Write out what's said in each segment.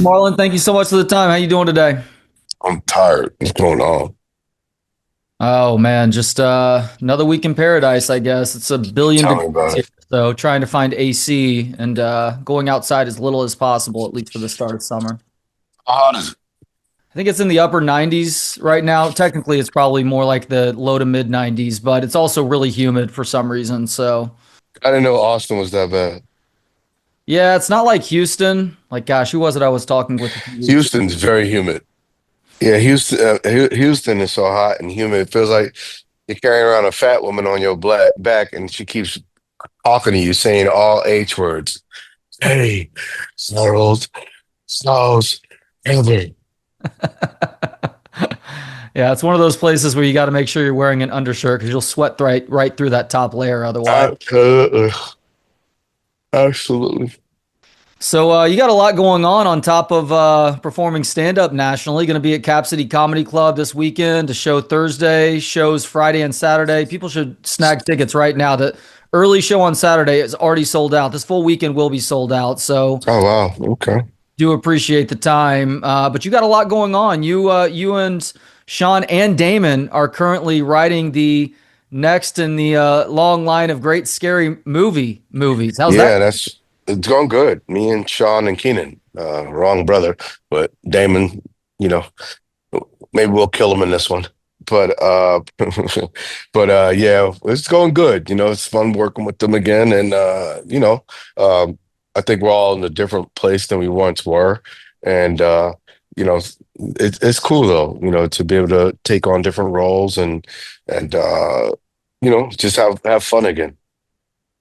Marlon, thank you so much for the time. How you doing today? I'm tired. What's going on? Oh man, just another week in paradise, I guess. It's a billion Tell me degrees about here, it. so trying to find AC and going outside as little as possible, at least for the start of summer. How hot is it? I think it's in the upper 90s right now. Technically, it's probably more like the low to mid 90s, but it's also really humid for some reason. So, I didn't know Austin was that bad. yeah, it's not like Houston. Like, gosh, who was it I was talking with a few weeks ago? Houston's very humid. Yeah, Houston is so hot and humid. It feels like you're carrying around a fat woman on your black back, and she keeps talking to you, saying all H words. Hey, Snarls, Snows, Heather. Yeah, it's one of those places where you got to make sure you're wearing an undershirt because you'll sweat right through that top layer otherwise. Uh, Absolutely. So you got a lot going on top of performing stand up nationally. Going to be at Cap City Comedy Club this weekend. A show Thursday, shows Friday and Saturday. People should snag tickets right now. The early show on Saturday is already sold out. This full weekend will be sold out. So Oh wow. Okay. do appreciate the time. But you got a lot going on. You and Sean and Damon are currently writing the next in the long line of great scary movies. How's that? Yeah, it's going good. Me and Sean and Keenan, wrong brother, but Damon, you know, maybe we'll kill him in this one. But yeah, it's going good. It's fun working with them again, and I think we're all in a different place than we once were, and you know, it's cool though, to be able to take on different roles and just have fun again.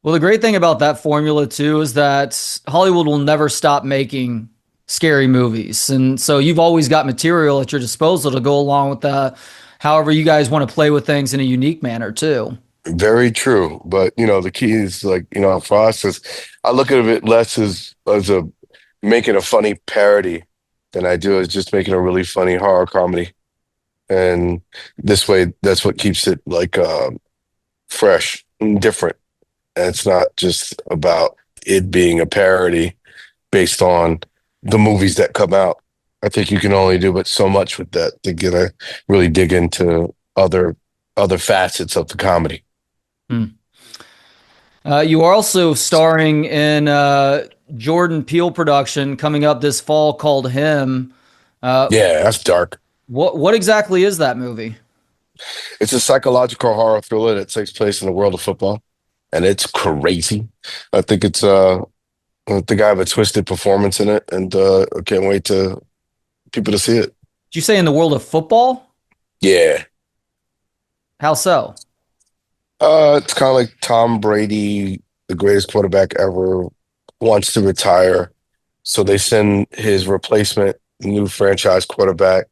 Well, the great thing about that formula too is that Hollywood will never stop making scary movies, and so you've always got material at your disposal to go along with that. However, you guys want to play with things in a unique manner too. Very true. But the key is like, for us is I look at it less as a making a funny parody than I do as just making a really funny horror comedy. And this way, that's what keeps it like fresh and different. And it's not just about it being a parody based on the movies that come out. I think you can only do but so much with that to get to really dig into other facets of the comedy. Hmm. You are also starring in Jordan Peele production coming up this fall called Him. Uh, Yeah, that's dark. what exactly is that movie? It's a psychological horror thriller that takes place in the world of football, and it's crazy. I think I think I have a twisted performance in it, and I can't wait to people to see it. Did you say in the world of football? Yeah, How so? it's kind of like Tom Brady, the greatest quarterback ever, wants to retire, so they send his replacement, new franchise quarterback,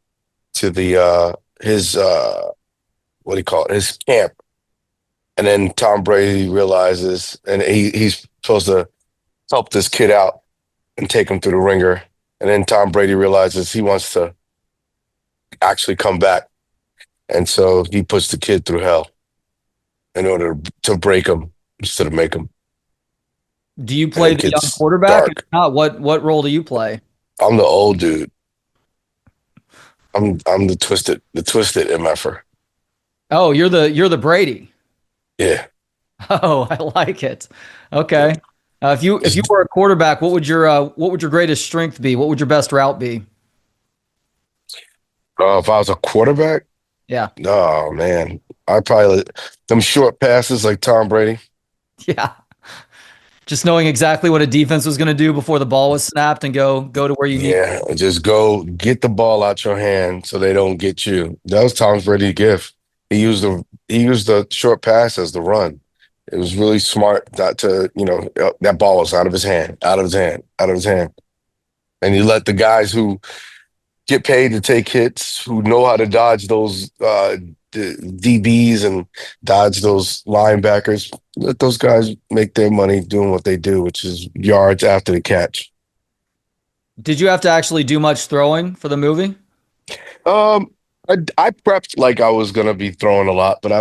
to the his what do you call it, his camp, and then Tom Brady realizes, and he's supposed to help this kid out and take him through the ringer. And then Tom Brady realizes he wants to actually come back. And so he puts the kid through hell in order to break him instead of make him. Do you And play it the young gets quarterback? If dark. not, what role do you play? I'm the old dude. I'm the twisted MFer. Oh, you're the Brady. Yeah. Oh, I like it. Okay. Yeah. If you were a quarterback, what would your greatest strength be? What would your best route be? If I was a quarterback, Yeah. oh man, I probably them short passes like Tom Brady. Yeah. Just knowing exactly what a defense was going to do before the ball was snapped and go to where you need. Yeah, just go get the ball out your hand so they don't get you. That was Tom Brady's gift. He used the short pass as the run. It was really smart not to, that ball was out of his hand, out of his hand, out of his hand. And you let the guys who get paid to take hits, who know how to dodge those DBs and dodge those linebackers, let those guys make their money doing what they do, which is yards after the catch. Did you have to actually do much throwing for the movie? Um, I prepped like I was gonna be throwing a lot, but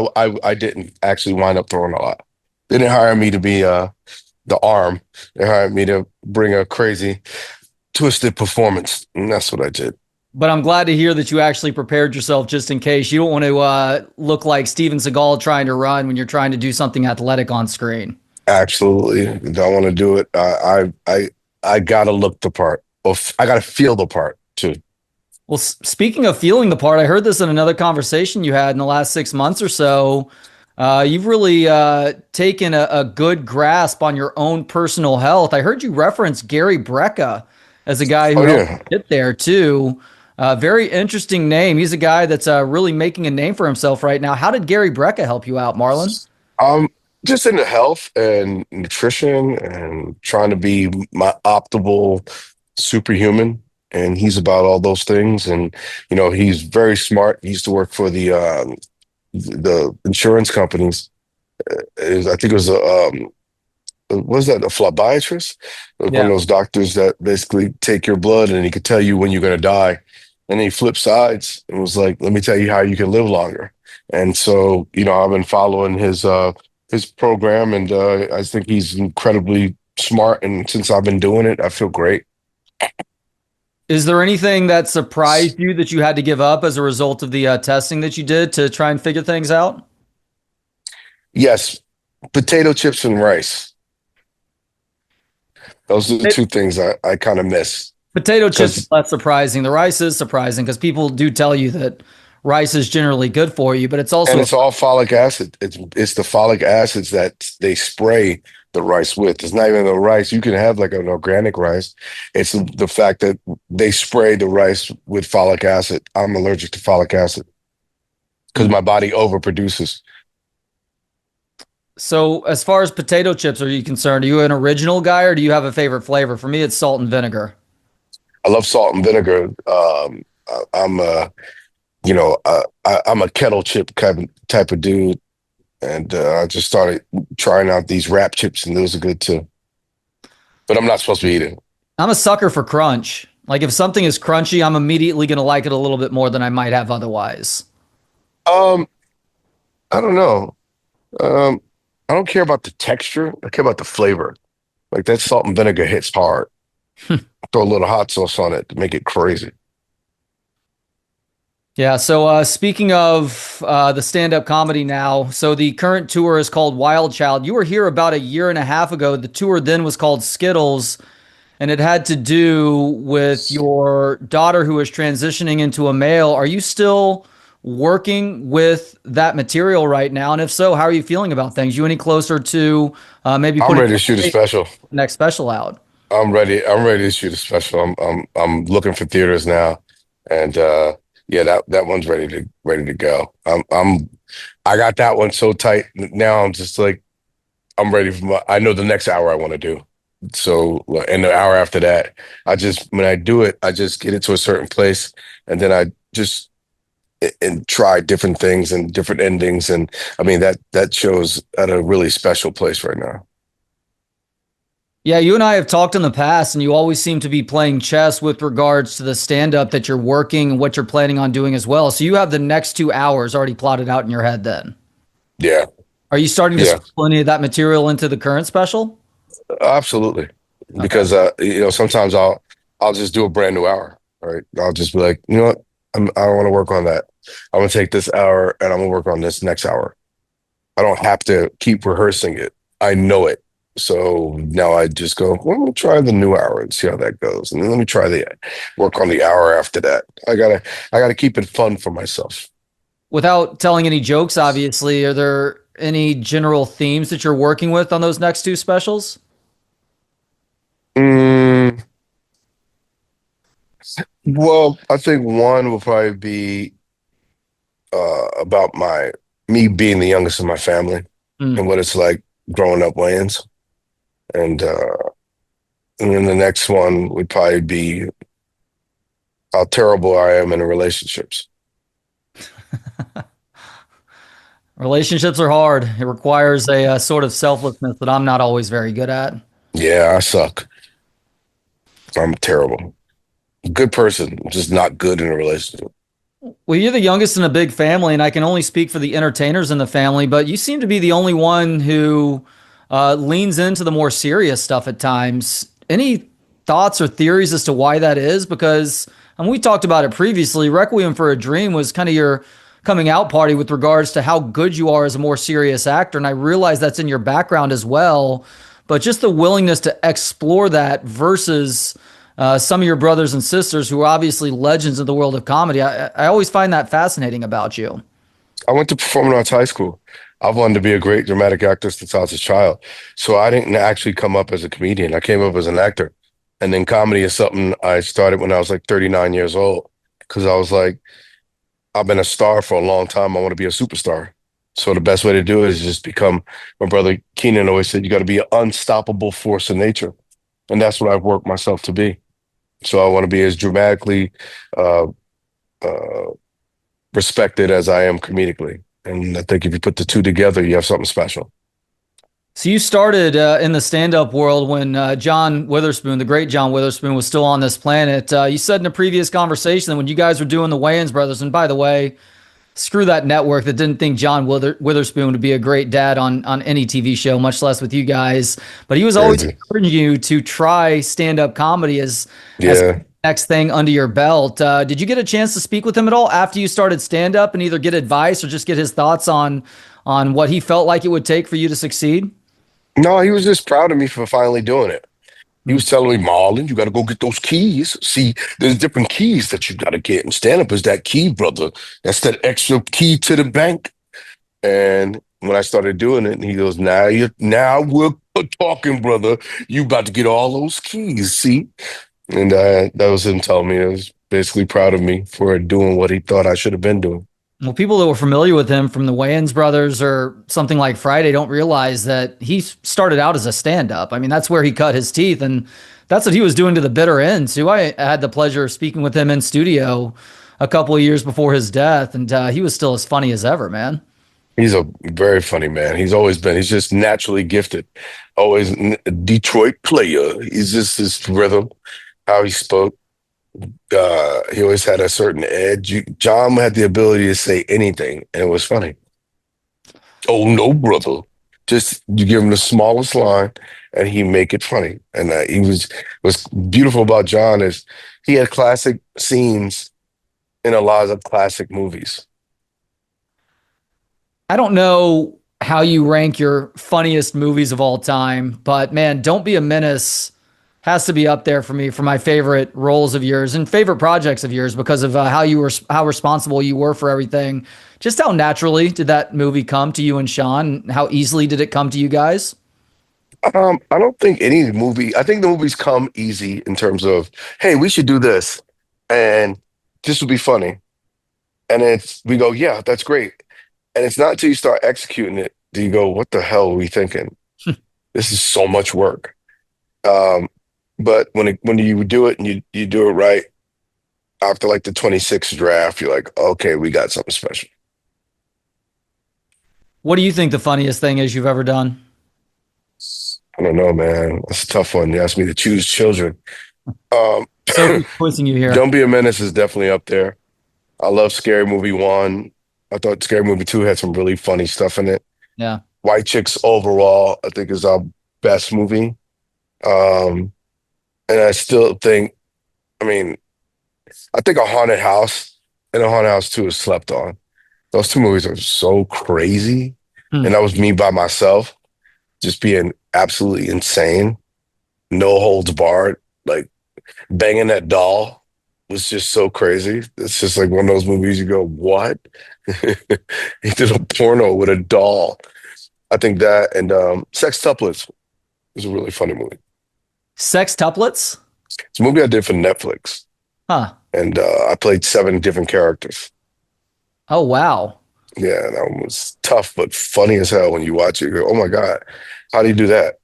I didn't actually wind up throwing a lot. They didn't hire me to be the arm. They hired me to bring a crazy twisted performance. And that's what I did. But I'm glad to hear that you actually prepared yourself just in case. You don't want to look like Steven Seagal trying to run when you're trying to do something athletic on screen. Absolutely. Don't want to do it. I gotta look the part. I gotta feel the part too. Well, speaking of feeling the part, I heard this in another conversation you had in the last 6 months or so. You've really taken a good grasp on your own personal health. I heard you reference Gary Brecka as a guy who Oh helped yeah. get there too. Very interesting name. He's a guy that's really making a name for himself right now. How did Gary Brecka help you out, Marlon? Um, just into health and nutrition and trying to be my optimal superhuman. And he's about all those things. And he's very smart. He used to work for the insurance companies. I think it was what was that, a phlebotomist? One of Yeah. those doctors that basically take your blood and he could tell you when you're going to die. And then he flipped sides and was like, let me tell you how you can live longer. And so, I've been following his program, and I think he's incredibly smart. And since I've been doing it, I feel great. Is there anything that surprised you that you had to give up as a result of the testing that you did to try and figure things out? Yes, potato chips and rice. Those are the two things I kind of miss. Potato chips is Because less surprising. The rice is surprising because people do tell you that rice is generally good for you, but it's and also it's all folic acid. It's the folic acids that they spray the rice with. It's not even the rice. You can have like an organic rice. It's the fact that they spray the rice with folic acid. I'm allergic to folic acid because Mm. my body overproduces. So as far as potato chips are you concerned, are you an original guy or do you have a favorite flavor? For me, it's salt and vinegar. I love salt and vinegar. I'm I'm a kettle chip type of dude, and I just started trying out these wrap chips, and those are good too. But I'm not supposed to be eating. I'm a sucker for crunch. Like if something is crunchy, I'm immediately going to like it a little bit more than I might have otherwise. Um, I don't know. Um, I don't care about the texture. I care about the flavor. Like that salt and vinegar hits hard. Throw a little hot sauce on it to make it crazy. Yeah. So speaking of the stand-up comedy now, so the current tour is called Wild Child. You were here about a year and a half ago. The tour then was called Skittles, and it had to do with your daughter who is transitioning into a male. Are you still working with that material right now? And if so, how are you feeling about things? You any closer to maybe I'm putting ready to shoot a the special. next special out? I'm ready. I'm ready to shoot a special. I'm looking for theaters now, and yeah, that one's ready to go. I got that one so tight. Now I'm just like I'm ready for I know the next hour I want to do. So, and the hour after that, when I do it, I just get it to a certain place, and then I just and try different things and different endings, and I mean that show's at a really special place right now. Yeah, you and I have talked in the past, and you always seem to be playing chess with regards to the stand up that you're working and what you're planning on doing as well. So you have the next 2 hours already plotted out in your head then. Yeah, Are you starting to yeah, sprinkle any of that material into the current special? absolutely. Okay. Because sometimes I'll just do a brand new hour. Right? I'll just be like, you know what, I don't want to work on that. I'm gonna take this hour and I'm gonna work on this next hour. I don't have to keep rehearsing it. I know it. So now I just go, well, let me try the new hour and see how that goes. And then let me try the work on the hour after that. I gotta keep it fun for myself. Without telling any jokes, obviously, are there any general themes that you're working with on those next two specials? Mm, well, I think one will probably be about my me being the youngest in my family Hmm. and what it's like growing up Wayans. And and then the next one would probably be how terrible I am in relationships. Relationships are hard. It requires a sort of selflessness that I'm not always very good at. Yeah, I suck. I'm terrible. Good person, just not good in a relationship. Well, you're the youngest in a big family, and I can only speak for the entertainers in the family, but you seem to be the only one who leans into the more serious stuff at times. Any thoughts or theories as to why that is? Because we talked about it previously. Requiem for a Dream was kind of your coming out party with regards to how good you are as a more serious actor. And I realize that's in your background as well. But just the willingness to explore that versus some of your brothers and sisters who are obviously legends of the world of comedy. I always find that fascinating about you. I went to performing arts high school. I wanted to be a great dramatic actor since I was a child. So I didn't actually come up as a comedian. I came up as an actor. And then comedy is something I started when I was like 39 years old because I was like, I've been a star for a long time. I want to be a superstar. So the best way to do it is just become, my brother Keenan always said, you got to be an unstoppable force in nature. And that's what I've worked myself to be. So I want to be as dramatically uh, uh, respected as I am comedically. And I think if you put the two together, you have something special. So you started in the stand-up world when John Witherspoon, the great John Witherspoon, was still on this planet. You said in a previous conversation that when you guys were doing the Wayans brothers, and by the way, screw that network that didn't think John Witherspoon would be a great dad on any TV show, much less with you guys. But he was always Crazy. encouraging you to try stand-up comedy as Yeah. next thing under your belt. Did you get a chance to speak with him at all after you started stand-up and either get advice or just get his thoughts on what he felt like it would take for you to succeed? No, he was just proud of me for finally doing it. He Hmm. was telling me, Marlon, you got to go get those keys. See, there's different keys that you got to get. And stand up is that key, brother. That's that extra key to the bank. And when I started doing it, he goes, now we're talking, brother. You about to get all those keys, see? And that was him telling me. He was basically proud of me for doing what he thought I should have been doing. Well, people that were familiar with him from the Wayans brothers or something like Friday don't realize that he started out as a stand-up. I mean, that's where he cut his teeth, and that's what he was doing to the bitter end. too. I had the pleasure of speaking with him in studio a couple of years before his death, and he was still as funny as ever, man. He's a very funny man. He's always been. He's just naturally gifted. Always a Detroit player. He's just his rhythm, how he spoke. He always had a certain edge. John had the ability to say anything, and it was funny. Oh no, brother! Just you give him the smallest line, and he make it funny. And he was beautiful about John is he had classic scenes in a lot of classic movies. I don't know how you rank your funniest movies of all time, but man, Don't Be a Menace has to be up there for me for my favorite roles of yours and favorite projects of yours because of how responsible you were for everything. Just how naturally did that movie come to you and Sean? How easily did it come to you guys? I don't think any movie. I think the movies come easy in terms of, hey, we should do this, and this would be funny, and it's we go, yeah, that's great, and it's not until you start executing it do you go, what the hell are we thinking? This is so much work. Um, but when you do it and you do it right after like the 26th draft, you're like, okay, we got something special. What do you think the funniest thing is you've ever done? I don't know, man. That's a tough one. You asked me to choose children. Um, Sophie's quizzing you here. Don't Be a Menace is definitely up there. I love Scary Movie 1. I thought Scary Movie 2 had some really funny stuff in it. Yeah. White Chicks overall, I think is our best movie. Um, and I still think, I mean, I think A Haunted House and A Haunted House 2 is slept on. Those two movies are so crazy. Hmm. And that was me by myself, just being absolutely insane. No holds barred. Like banging that doll was just so crazy. It's just like one of those movies you go, what? He did a porno with a doll. I think that and Sextuplets is a really funny movie. Sextuplets? It's a movie I did for Netflix, Huh. and I played seven different characters. Oh, wow. Yeah, that one was tough, but funny as hell when you watch it. You go, oh my God, how do you do that?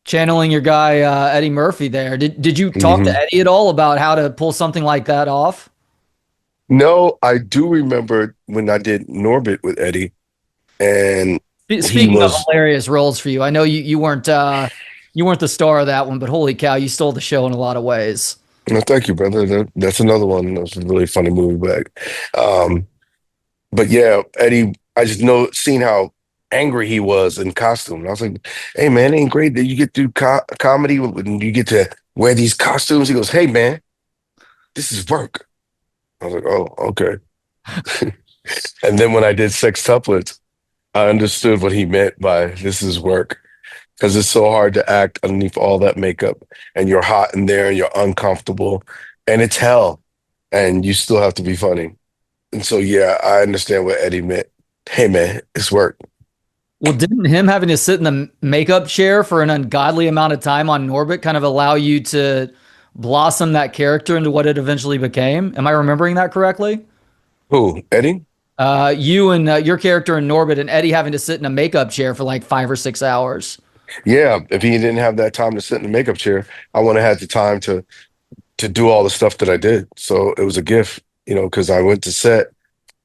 Channeling your guy Eddie Murphy there. Did you talk to Hmm. Eddie at all about how to pull something like that off? No, I do remember when I did Norbit with Eddie, and he Speaking of was, hilarious roles for you, I know you weren't the star of that one, but holy cow, you stole the show in a lot of ways. no, thank you, brother. That's another one. That's a really funny movie back. Um, but yeah, Eddie, I just know seeing how angry he was in costume. And I was like, hey man, it ain't great that you get to do comedy when you get to wear these costumes. He goes, "Hey man, this is work." I was like, "Oh, okay." And then when I did sextuplets, I understood what he meant by this is work because it's so hard to act underneath all that makeup and you're hot in there and you're uncomfortable and it's hell and you still have to be funny. And so, yeah, I understand what Eddie meant. Hey, man, it's work. Well, didn't him having to sit in the makeup chair for an ungodly amount of time on Norbit kind of allow you to blossom that character into what it eventually became? Am I remembering that correctly? Who, Eddie? You and your character in Norbit and Eddie having to sit in a makeup chair for like 5 or 6 hours. Yeah, if he didn't have that time to sit in the makeup chair, I wouldn't have had the time to do all the stuff that I did. So it was a gift, because I went to set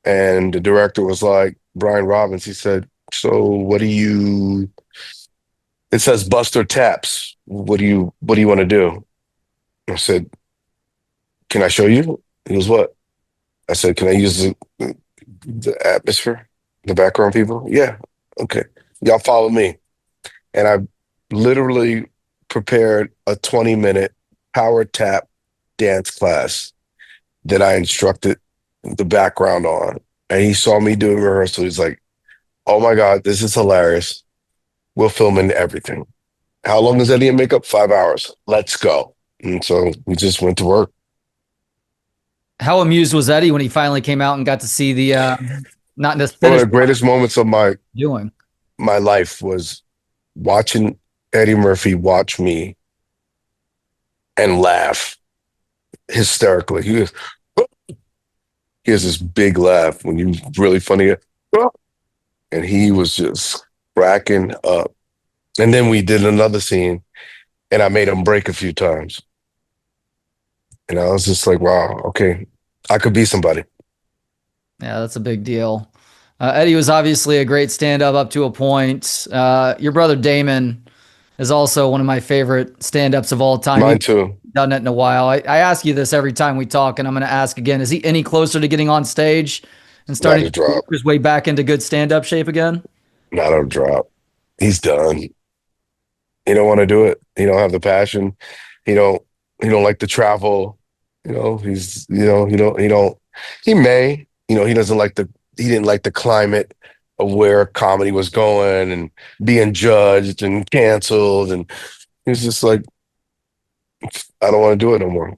and the director was like, Brian Robbins, he said, "So what do you it says Buster Taps. What do you want to do?" I said, "Can I show you?" He goes, "What?" I said, "Can I use the atmosphere, the background people?" "Yeah, okay. Y'all follow me." And I literally prepared a 20-minute power tap dance class that I instructed the background on. And he saw me doing rehearsal. He's like, "Oh my God, this is hilarious. We'll film in everything." "How long is Eddie in makeup?" "5 hours. Let's go." And so we just went to work. How amused was Eddie when he finally came out and got to see the not the One of finished the greatest moments of my doing? my life was watching Eddie Murphy watch me and laugh hysterically. He has this big laugh when you really funny, and he was just cracking up. And then we did another scene, and I made him break a few times, and I was just like, "Wow, okay, I could be somebody." Yeah, that's a big deal. Eddie was obviously a great stand-up up to a point. Your brother Damon is also one of my favorite stand-ups of all time. Mine He's too. done it in a while. I ask you this every time we talk, and I'm going to ask again: is he any closer to getting on stage and Not starting a to work drop. his way back into good stand-up shape again? Not a drop. He's done. He don't want to do it. He don't have the passion. He don't. He don't like to travel. He's. He don't. He may. He doesn't like the. He didn't like the climate of where comedy was going and being judged and canceled. And he's just like, I don't want to do it no more.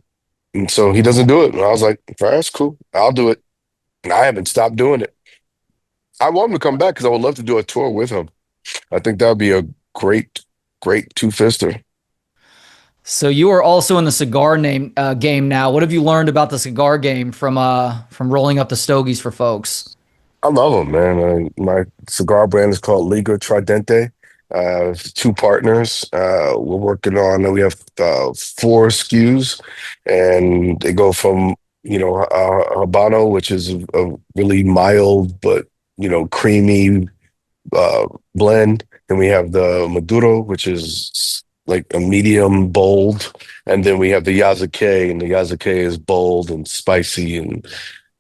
And so he doesn't do it. And I was like, all right, that's cool. I'll do it. And I haven't stopped doing it. I want him to come back because I would love to do a tour with him. I think that would be a great, great two-fister. So you are also in the cigar game now. What have you learned about the cigar game from rolling up the stogies for folks? I love them, man. My cigar brand is called Liga Tridente. Two partners. We're working on, we have 4 SKUs, and they go from, Habano, which is a really mild but, creamy blend. Then we have the Maduro, which is like a medium bold. And then we have the Yazake, and the Yazake is bold and spicy and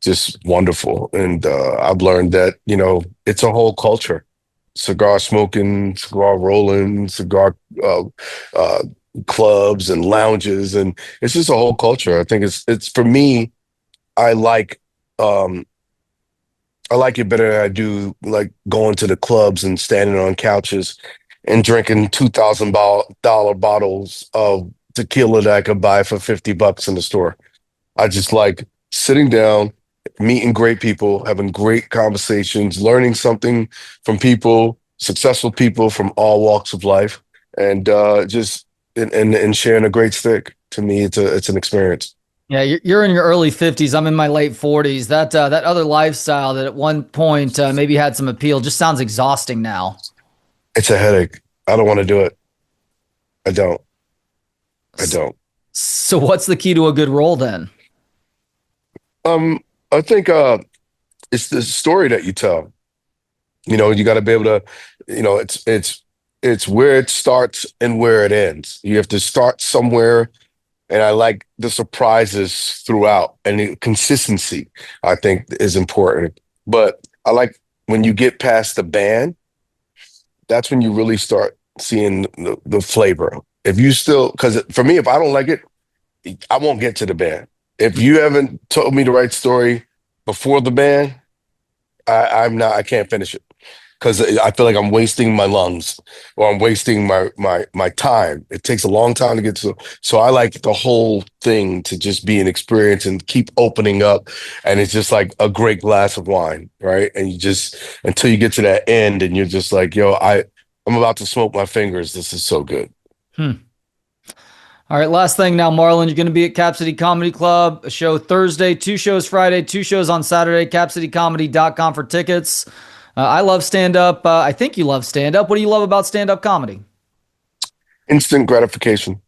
just wonderful. And I've learned that, it's a whole culture. Cigar smoking, cigar rolling, cigar uh, uh, clubs and lounges, and it's just a whole culture. I think it's for me. I like um, I like it better than I do like going to the clubs and standing on couches and drinking $2,000 bottles of tequila that I could buy for $50 in the store. I just like sitting down, meeting great people, having great conversations, learning something from people, successful people from all walks of life, and just and sharing a great stick. To me, it's an experience. Yeah, you're in your early 50s. I'm in my late 40s. That other lifestyle that at one point maybe had some appeal just sounds exhausting now. It's a headache. I don't want to do it. I don't. I S- don't. So what's the key to a good role then? Um, I think it's the story that you tell. You got to be able to, it's where it starts and where it ends. You have to start somewhere, and I like the surprises throughout, and the consistency, I think, is important. But I like when you get past the band, that's when you really start seeing the flavor. If you still, because for me, if I don't like it, I won't get to the band. If you haven't told me the right story before the band, I'm not. I can't finish it because I feel like I'm wasting my lungs or I'm wasting my time. It takes a long time to get to. So I like the whole thing to just be an experience and keep opening up. And it's just like a great glass of wine, right? And you just until you get to that end, and you're just like, yo, I'm about to smoke my fingers. This is so good. Hmm. All right, last thing now, Marlon, you're going to be at Cap City Comedy Club, a show Thursday, 2 shows Friday, 2 shows on Saturday, capcitycomedy.com for tickets. I love stand-up. I think you love stand-up. What do you love about stand-up comedy? Instant gratification,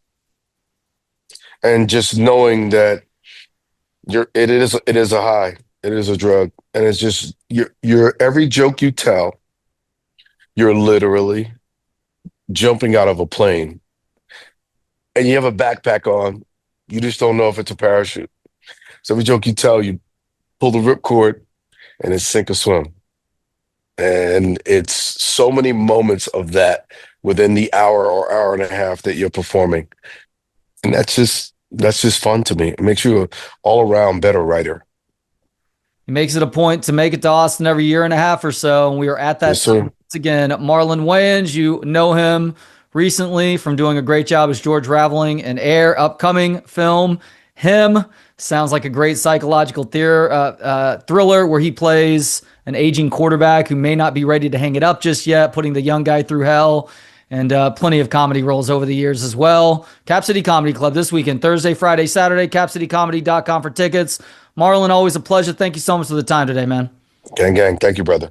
and just knowing that it is a high, it is a drug, and it's just you're every joke you tell, you're literally jumping out of a plane, and you have a backpack on. You just don't know if it's a parachute. So every joke you tell, you pull the ripcord, and it's sink or swim. And it's so many moments of that within the hour or hour and a half that you're performing. And that's just fun to me. It makes you an all around better writer. He makes it a point to make it to Austin every year and a half or so, and we are at that Yes, time sir. once again. Marlon Wayans, you know him recently from doing a great job as George Raveling in Air, upcoming film. Him sounds like a great psychological thriller where he plays an aging quarterback who may not be ready to hang it up just yet, putting the young guy through hell. And plenty of comedy roles over the years as well. Cap City Comedy Club this weekend, Thursday, Friday, Saturday, capcitycomedy.com for tickets. Marlon, always a pleasure. Thank you so much for the time today, man. Gang, gang. Thank you, brother.